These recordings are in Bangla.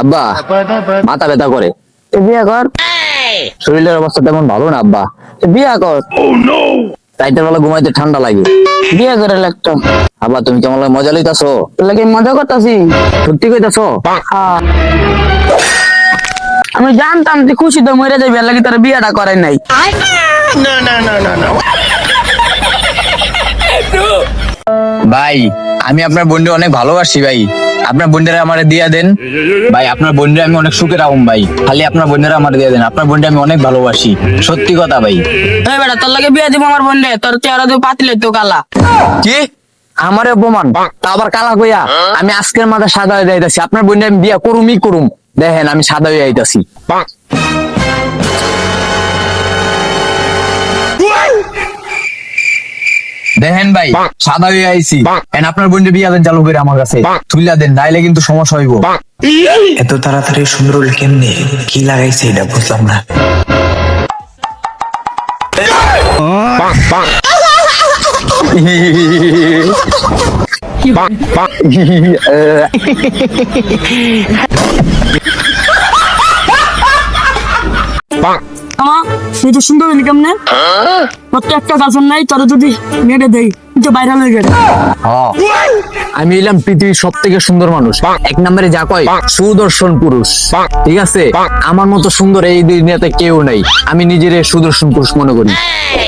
আব্বা মাথা ব্যথা করে, বিয়ে কর। শরীরের অবস্থা তেমন ভালো না আব্বা, বিয়ে কর। রাইতের বেলা ঘুমাইতে ঠান্ডা লাগে, বিয়ে করে লাগতো। আব্বা তুমি কেমন মজা লইতাছো? লাগে মজা করতাছি। সত্যি কইতাছো? আমি জানতাম যে খুশি তো মরে যাবে, লাগে তার বিয়েটা করে নাই। ভাই আমি আপনার বোনকে অনেক ভালোবাসি ভাই, আপনার বোনরা আমারে দিয়া দেন ভাই। আপনার বোনরা আমি অনেক সুখে রাখুম ভাই, খালি আপনার বোনরা আমারে দিয়া দেন। আপনার বোনটা আমি অনেক ভালোবাসি, সত্যি কথা ভাই। এই বেটা তোর লাগে বিয়ে দিব আমার বোনরে, তোর চেহারা তো পাতিলে তো কালা। কি আমারে অপমান, তা আবার কালা কইয়া? আমি আজকের মাথা সাদা হয়ে যাইতাছি, আপনার বোনরে আমি বিয়া করুমই করুম। দেখেন আমি সাদা হয়ে যাইতাছি। দেখেন ভাই সাদা হয়ে আইছি, আপনার বোনকে বিয়া দেন চালু করে আমার কাছে তুইলা দেন, নাইলে কিন্তু সমস্যা হইব। এত তাড়াতাড়ি সুন্দর হল কেমনে? কি লাগাইছে এটা বুঝলাম না। সুন্দর হইলি কেমনে? প্রত্যেকটা গাছের নাই, তোর যদি মেরে দেই ভাইরাল হয়ে গেছে। আমি এলাম পৃথিবীর সব থেকে সুন্দর মানুষ, এক নম্বরে যা কয় সুদর্শন পুরুষ। ঠিক আছে, আমার মতো সুন্দর এই দুনিয়াতে কেউ নাই, আমি নিজের সুদর্শন পুরুষ মনে করি।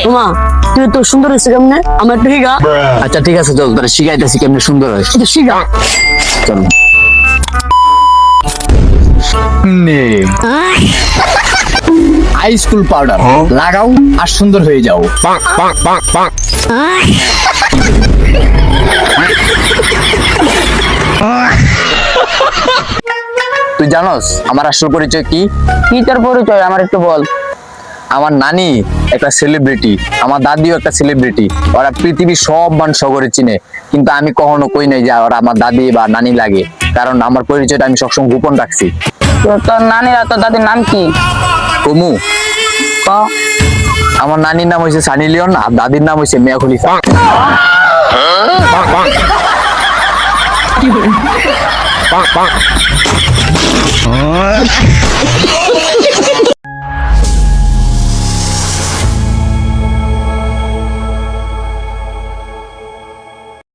তোমা তুই তো সুন্দর হয়েছে কেমনে? আমার একটু শিখা। আচ্ছা ঠিক আছে চল, তোরা শিখাইতেছি কেমনে সুন্দর হয়। শিখা চল। হাই স্কুল পাউডার লাগাও আর সুন্দর হয়ে যাও। তুই জানোস আমার আসল পরিচয় কি? কি তোর পরিচয় আমার একটু বল। আমার নানি একটা সেলিব্রিটি, আমার দাদিও একটা সেলিব্রিটি, ওরা পৃথিবীর সব মানুষ করে চিনে, কিন্তু আমি কখনো কই নাই যে ওরা আমার দাদি বা নানি লাগে, কারণ আমার পরিচয়টা আমি সবসময় গোপন রাখছি। তোর নানির আর তোর দাদির নাম কি? কমু। আমার নানির নাম হয়েছে সানি লিওন আর দাদির নাম হয়েছে মিয়া খলিফা।